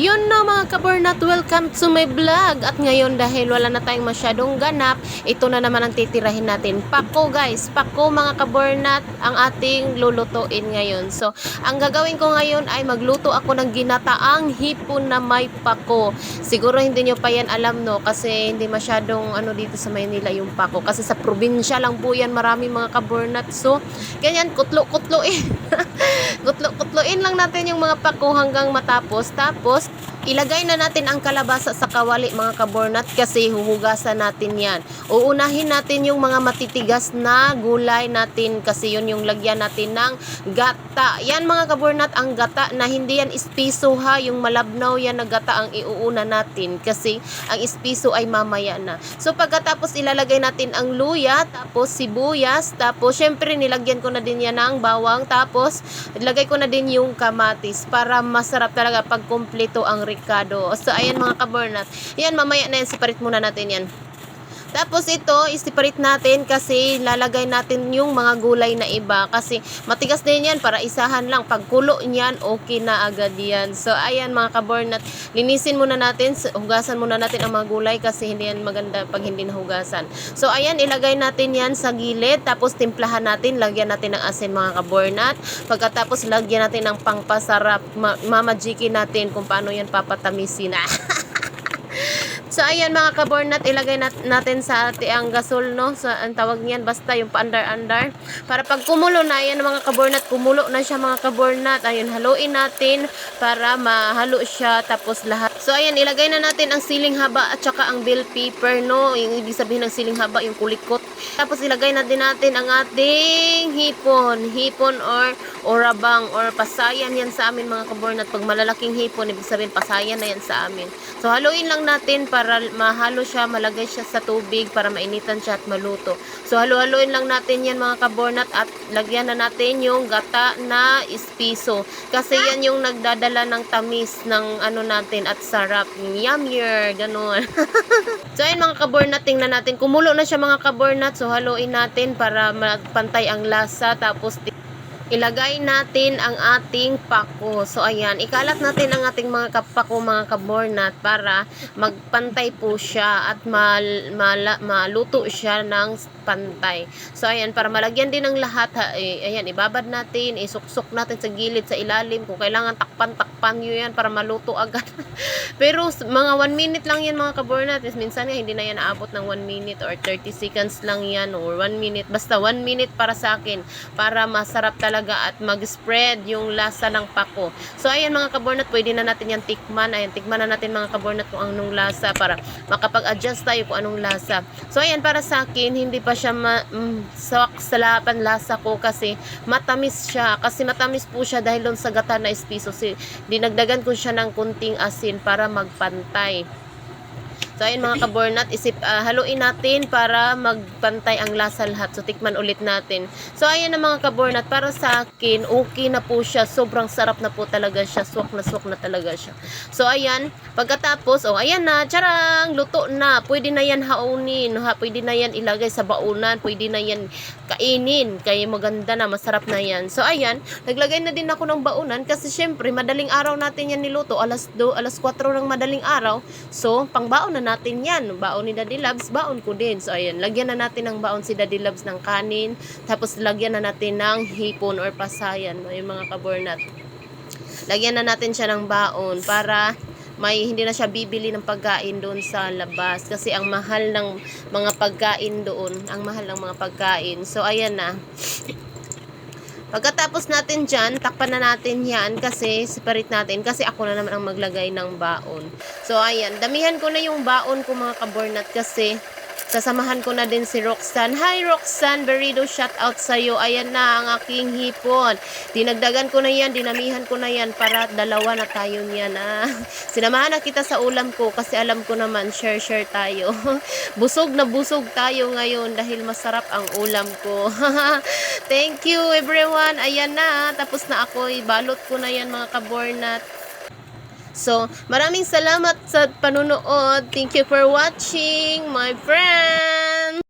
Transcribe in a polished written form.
Yun na mga kabornat, welcome to my vlog. At ngayon dahil wala na tayong masyadong ganap, ito na naman ang titirahin natin. Pako guys, pako mga kabornat ang ating lulutuin ngayon. So, ang gagawin ko ngayon ay magluto ako ng ginataang hipon na may pako. Siguro hindi nyo pa yan alam no, kasi hindi masyadong dito sa Maynila yung pako. Kasi sa probinsya lang po yan marami mga kabornat. So, ganyan, kutlo-kutloin. Kutlo-kutloin lang natin yung mga pako hanggang matapos. Tapos, ilagay na natin ang kalabasa sa kawali mga kabornat kasi huhugasan natin yan. Uunahin natin yung mga matitigas na gulay natin kasi yun yung lagyan natin ng gata. Yan mga kabornat, ang gata na hindi yan espiso ha, yung malabnaw yan na gata ang iuuna natin kasi ang espiso ay mamaya na. So pagkatapos ilalagay natin ang luya, tapos sibuyas, tapos syempre nilagyan ko na din yan ng bawang, tapos ilagay ko na din yung kamatis para masarap talaga pag kumpleto ang ricado. So ayan mga kabornat, yan mamaya na yan, separate muna natin yan. Tapos ito, i-separate natin kasi lalagay natin yung mga gulay na iba kasi matigas din yan para isahan lang. Pag kulo niyan, okay na agad yan. So ayan mga kabornat, linisin muna natin, hugasan muna natin ang mga gulay kasi hindi yan maganda pag hindi nahugasan. So ayan, ilagay natin yan sa gilid, tapos timplahan natin, lagyan natin ng asin mga kabornat. Pagkatapos lagyan natin ng pangpasarap, mamajikin natin kung paano yan papatamisin. So ayan mga kabornat, ilagay natin sa ang gasol no. So ang tawag niyan basta yung paandar-andar. Para pag kumulo na yan mga kabornat, kumulo na siya mga kabornat. Ayun, haluin natin para mahalo siya tapos lahat. So ayan, ilagay na natin ang siling haba at saka ang bell pepper no. Yung ibig sabihin ng siling haba, yung kulikot. Tapos ilagay na din natin ang ating hipon or orabang or pasayan yan sa amin mga kabornat. Pag malalaking hipon, ibig sabihin pasayan na yan sa amin. So haluin lang natin para mahalo siya, malagay siya sa tubig para mainitan siya at maluto. So halu-haluin lang natin yan mga kabornat at lagyan na natin yung gata na espiso. Kasi yan yung nagdadala ng tamis ng natin at sarap. Yummier, ganun. So ayun mga kabornat, tingnan natin. Kumulo na siya mga kabornat. So haluin natin para magpantay ang lasa. Tapos ilagay natin ang ating pako. So ayan, ikalat natin ang ating mga pako mga kabornat para magpantay po siya at maluto siya ng pantay. So ayan, para malagyan din ng lahat ayan, ibabad natin, isuksok natin sa gilid, sa ilalim. Kung kailangan takpan nyo yan para maluto agad. Pero mga 1 minute lang yan mga kabornat. Minsan nga hindi na yan aabot ng 1 minute or 30 seconds lang yan or 1 minute. Basta 1 minute para sa akin para masarap talaga at mag-spread yung lasa ng pako. So ayan mga kabornat, pwede na natin yan tikman. Ayan, tikman na natin mga kabornat kung anong lasa para makapag-adjust tayo kung anong lasa. So ayan, para sa akin hindi pa siya sawak sa lasa ko kasi matamis siya. Kasi matamis po siya dahil doon sa gata na espiso. Dinagdagan ko siya ng kunting asin para magpantay. So ayun mga kabornat, haluin natin para magpantay ang lasa lahat. So tikman ulit natin. So ayan na mga kabornat, para sa akin okay na po siya. Sobrang sarap na po talaga siya. Swak na talaga siya. So ayan, pagkatapos, ayan na, charang, luto na. Pwede na yan haunin, pwede na yan ilagay sa baunan, pwede na yan kainin. Kaya maganda na, masarap na yan. So ayan, naglagay na din ako ng baunan kasi syempre madaling araw natin yan niluto. Alas 4 ng madaling araw. So pangbaon na natin yan. Baon ni Daddy Loves, baon ko din. So ayan, lagyan na natin ng baon si Daddy Loves ng kanin. Tapos lagyan na natin ng hipon or pasayan, yung mga kabornat. Lagyan na natin siya ng baon para hindi na siya bibili ng pagkain doon sa labas kasi ang mahal ng mga pagkain doon, ang mahal ng mga pagkain. So ayan na. Pagkatapos natin dyan, takpan na natin yan kasi separate natin kasi ako na naman ang maglagay ng baon. So ayan, damihan ko na yung baon ko mga kabornat kasi sasamahan ko na din si Roxanne. Hi Roxanne Berido, shout out sa'yo. Ayan na ang aking hipon. Dinagdagan ko na yan, dinamihan ko na yan para dalawa na tayo niyan. Sinamahan na kita sa ulam ko kasi alam ko naman share tayo. Busog na busog tayo ngayon dahil masarap ang ulam ko. Thank you everyone. Ayan na, tapos na ako. Ibalot ko na yan mga kabornat. So, maraming salamat sa panunood. Thank you for watching, my friends!